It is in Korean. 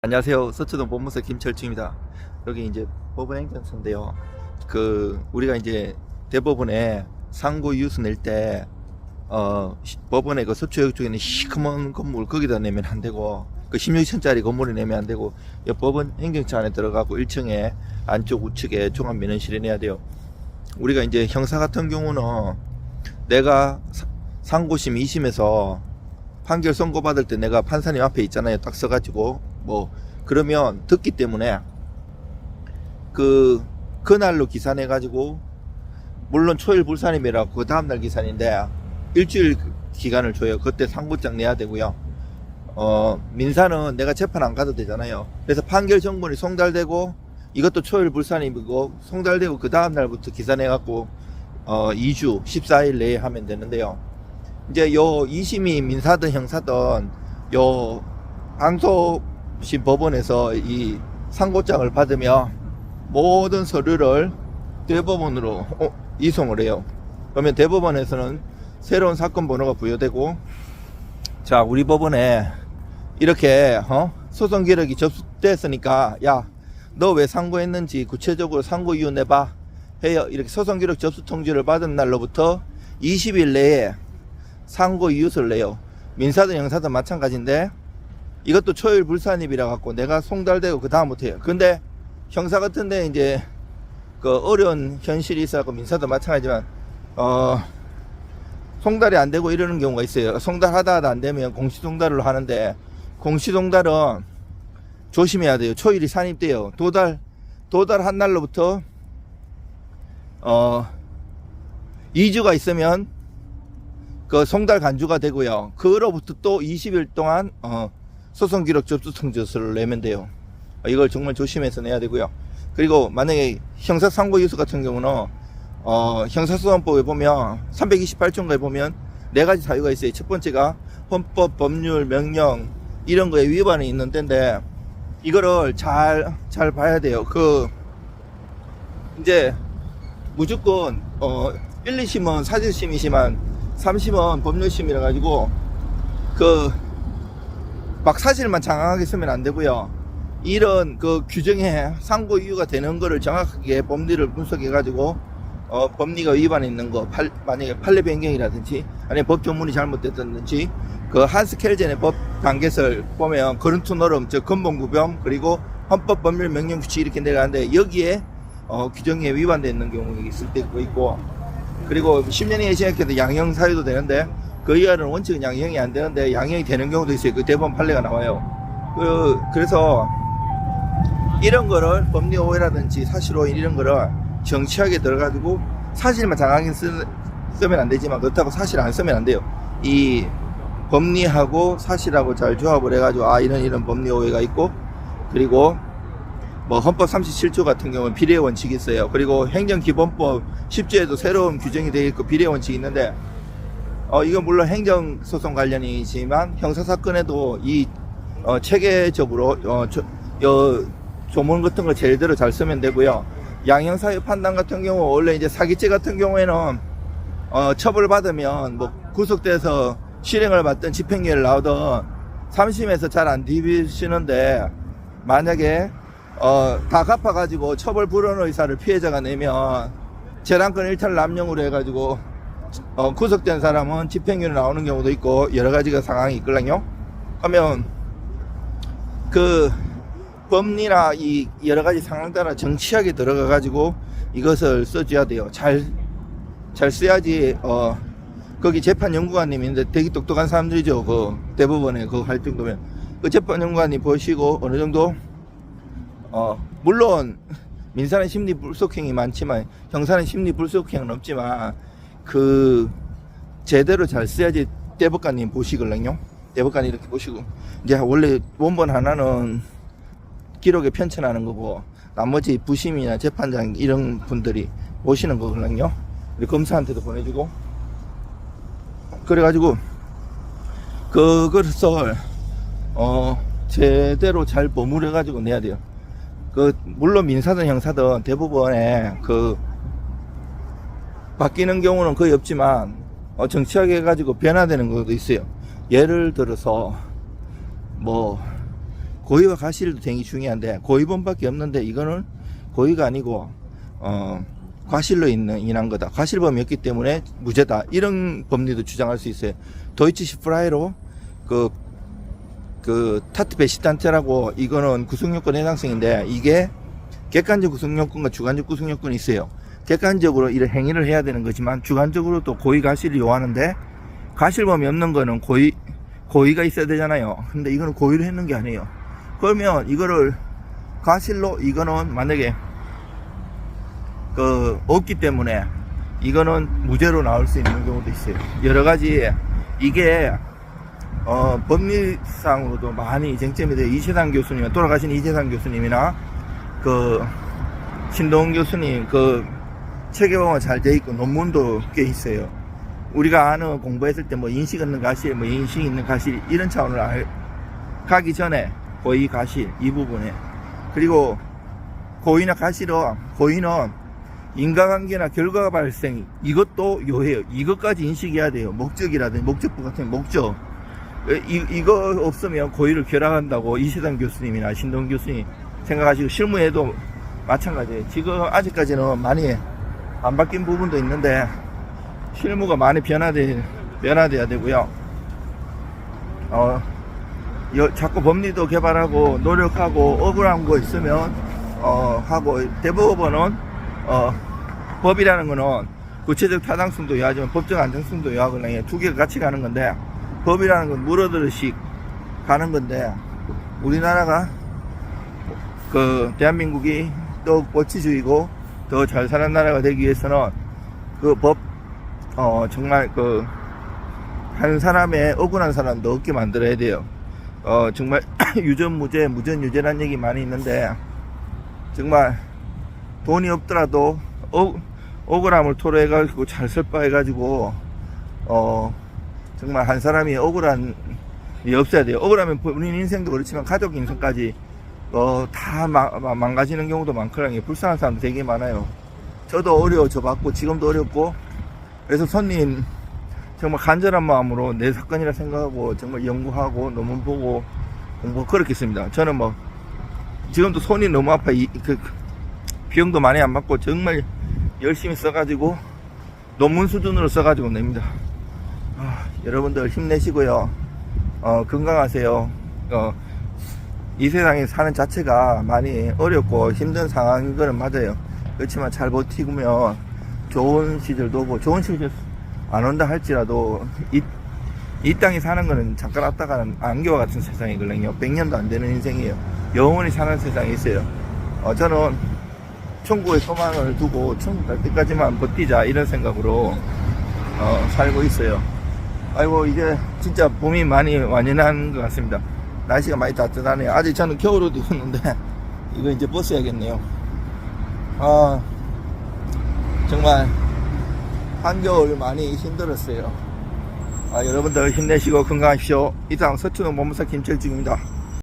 안녕하세요. 서초동 법무사 김철중입니다. 여기 이제 법원행정처인데요. 우리가 이제 대법원에 상고 이유서 낼 때, 법원의 그 서초역 쪽에 있는 시커먼 건물 거기다 내면 안 되고, 그 16층짜리 건물에 내면 안 되고, 이 법원 행정처 안에 들어가고 1층에 안쪽 우측에 종합민원실에 내야 돼요. 우리가 이제 형사 같은 경우는 내가 상고심 2심에서 판결 선고받을 때 내가 판사님 앞에 있잖아요. 딱 써가지고 그러면 듣기 때문에 그날로 기산해가지고, 물론 초일 불산임이라고 그 다음날 기산인데 일주일 기간을 줘요. 그때 상고장 내야 되고요. 민사는 내가 재판 안 가도 되잖아요. 그래서 판결 정본이 송달되고 이것도 초일 불산임이고 송달되고 그 다음날부터 기산해갖고 2주 14일 내에 하면 되는데요. 이제 요 2심이 민사든 형사든 요 항소심 법원에서 이 상고장을 받으면 모든 서류를 대법원으로 이송을 해요. 그러면 대법원에서는 새로운 사건 번호가 부여되고, 자, 우리 법원에 이렇게 소송 기록이 접수됐으니까 야, 너 왜 상고했는지 구체적으로 상고 이유 내봐 해요. 이렇게 소송 기록 접수 통지를 받은 날로부터 20일 내에 상고 이유서를 내요. 민사든 형사든 마찬가지인데 이것도 초일 불산입이라 갖고 내가 송달되고 그 다음부터 해요. 근데 형사 같은데 이제 그 어려운 현실이 있어갖고 민사도 마찬가지지만 송달이 안 되고 이러는 경우가 있어요. 송달하다 안 되면 공시송달로 하는데, 공시송달은 조심해야 돼요. 초일이 산입돼요. 도달한 날로부터 2주가 있으면 그 송달 간주가 되고요. 그로부터 또 20일 동안 소송 기록 접수 통지서를 내면 돼요. 이걸 정말 조심해서 내야 되고요. 그리고 만약에 형사 상고 이유서 같은 경우는 형사소송법에 보면 328조인가에 보면 4가지 사유가 있어요. 첫 번째가 헌법, 법률, 명령 이런 거에 위반이 있는 데인데, 이거를 잘 봐야 돼요. 이제 무조건 1, 2심은 사실심이지만 3심은 법률심이라 가지고 막 사실만 장황하게 쓰면 안 되고요. 이런 규정에 상고 이유가 되는 거를 정확하게 법리를 분석해 가지고 법리가 위반이 있는 거, 만약에 판례 변경이라든지 아니면 법 조문이 잘못됐다든지 한스 켈젠의 법 단계설 보면 거른투 노름, 즉 근본구범, 그리고 헌법, 법률, 명령, 규칙 이렇게 내려가는데 여기에 규정에 위반되어 있는 경우가 있을 때도 있고, 그리고 10년 이하의 징역해도 양형 사유도 되는데 그 이하는 원칙은 양형이 안 되는데 양형이 되는 경우도 있어요. 그 대법원 판례가 나와요. 그래서 이런 거를 법리 오해라든지 사실 오해 이런 거를 정치하게 들어가지고 사실만 장하게 쓰면 안 되지만 그렇다고 사실 안 쓰면 안 돼요. 이 법리하고 사실하고 잘 조합을 해가지고 이런 법리 오해가 있고, 그리고 헌법 37조 같은 경우는 비례 원칙이 있어요. 그리고 행정기본법 10조에도 새로운 규정이 되어 있고 비례 원칙이 있는데, 이건 물론 행정소송 관련이지만 형사사건에도 체계적으로 조문 같은 거 제대로 잘 쓰면 되고요. 양형사유 판단 같은 경우 원래 이제 사기죄 같은 경우에는 처벌받으면 구속돼서 실행을 받든 집행유예를 나오든 3심에서 잘 안 뒤비시는데, 만약에 다 갚아가지고 처벌 불원 의사를 피해자가 내면 재량권 일탈 남용으로 해가지고 구속된 사람은 집행유예 나오는 경우도 있고 여러 가지가 상황이 있거든요. 하면 법리나 이 여러 가지 상황 따라 정치하게 들어가가지고 이것을 써줘야 돼요. 잘 써야지. 거기 재판연구관님인데 되게 똑똑한 사람들이죠. 대법원에 할 정도면 재판연구관님 보시고 어느 정도 물론 민사는 심리 불속행이 많지만 형사는 심리 불속행은 없지만 제대로 잘 써야지 대법관님 보시거든요. 대법관이 이렇게 보시고, 이제 원래 원본 하나는 기록에 편찬하는 거고 나머지 부심이나 재판장 이런 분들이 보시는 거거든요. 검사한테도 보내주고 그래가지고 그것을 제대로 잘 버무려 가지고 내야 돼요. 물론 민사든 형사든 대법원에 바뀌는 경우는 거의 없지만 정치하게 해가지고 변화되는 것도 있어요. 예를 들어서 고의와 과실도 되게 중요한데 고의범밖에 없는데 이거는 고의가 아니고 과실로 인한 거다. 과실범이었기 때문에 무죄다. 이런 법리도 주장할 수 있어요. 도이치시 프라이로 그 타트베시단테라고 이거는 구속요건 해당성인데 이게 객관적 구속요건과 주관적 구속요건이 있어요. 객관적으로 이런 행위를 해야 되는 거지만 주관적으로 또 고의 과실을 요하는데 과실범이 없는 거는 고의가 있어야 되잖아요. 근데 이거는 고의로 했는 게 아니에요. 그러면 이거를 과실로 이거는 만약에 없기 때문에 이거는 무죄로 나올 수 있는 경우도 있어요. 여러 가지 이게 법리상으로도 많이 쟁점이 돼요. 이재상 교수님, 돌아가신 이재상 교수님이나 신동훈 교수님 체계화가 잘 돼 있고 논문도 꽤 있어요. 우리가 아는 공부했을 때 뭐 인식 없는 과실, 뭐 인식 있는 과실 이런 차원을 가기 전에 고의 과실 이 부분에 그리고 고의나 과실은 고의는 인과관계나 결과 발생 이것도 요해요. 이것까지 인식해야 돼요. 목적이라든지 목적부 같은 목적 이거 없으면 고의를 결합한다고 이세상 교수님이나 신동훈 교수님 생각하시고 실무에도 마찬가지예요. 지금 아직까지는 많이 안 바뀐 부분도 있는데 실무가 많이 변화돼야 되고요. 자꾸 법리도 개발하고 노력하고 억울한 거 있으면 하고 대법원은 법이라는 거는 구체적 타당성도 요하지만 법적 안정성도 요하거든요. 두 개가 같이 가는 건데 법이라는 건 물어들듯이 가는 건데 우리나라가 대한민국이 또 법치주의고 더 잘 사는 나라가 되기 위해서는 정말 한 사람의 억울한 사람도 없게 만들어야 돼요. 정말 유전무죄, 무전유죄라는 얘기 많이 있는데 정말 돈이 없더라도 억울함을 토로해가지고 잘 설파해가지고 정말 한 사람이 억울한 일이 없어야 돼요. 억울하면 본인 인생도 그렇지만 가족 인생까지 다 망가지는 경우도 많거든요. 불쌍한 사람도 되게 많아요. 저도 어려워져 봤고 지금도 어렵고 그래서 손님 정말 간절한 마음으로 내 사건이라 생각하고 정말 연구하고 논문 보고 공부 그렇게 했습니다. 저는 뭐 지금도 손이 너무 아파 비용도 많이 안 받고 정말 열심히 써가지고 논문 수준으로 써가지고 냅니다. 여러분들 힘내시고요. 건강하세요. 이 세상에 사는 자체가 많이 어렵고 힘든 상황인 거는 맞아요. 그렇지만 잘 버티면 좋은 시절도 오고 좋은 시절 안 온다 할지라도 이 땅에 사는 거는 잠깐 왔다가는 안개와 같은 세상이거든요. 100년도 안 되는 인생이에요. 영원히 사는 세상이 있어요. 저는 천국의 소망을 두고 천국 갈 때까지만 버티자 이런 생각으로 살고 있어요. 아이고 이제 진짜 봄이 많이 완연한 것 같습니다. 날씨가 많이 따뜻하네요. 아직 저는 겨울옷 입었는데 이거 이제 벗어야겠네요. 정말 한겨울 많이 힘들었어요. 여러분들 힘내시고 건강하십시오. 이상 서초동 법무사 김철중입니다.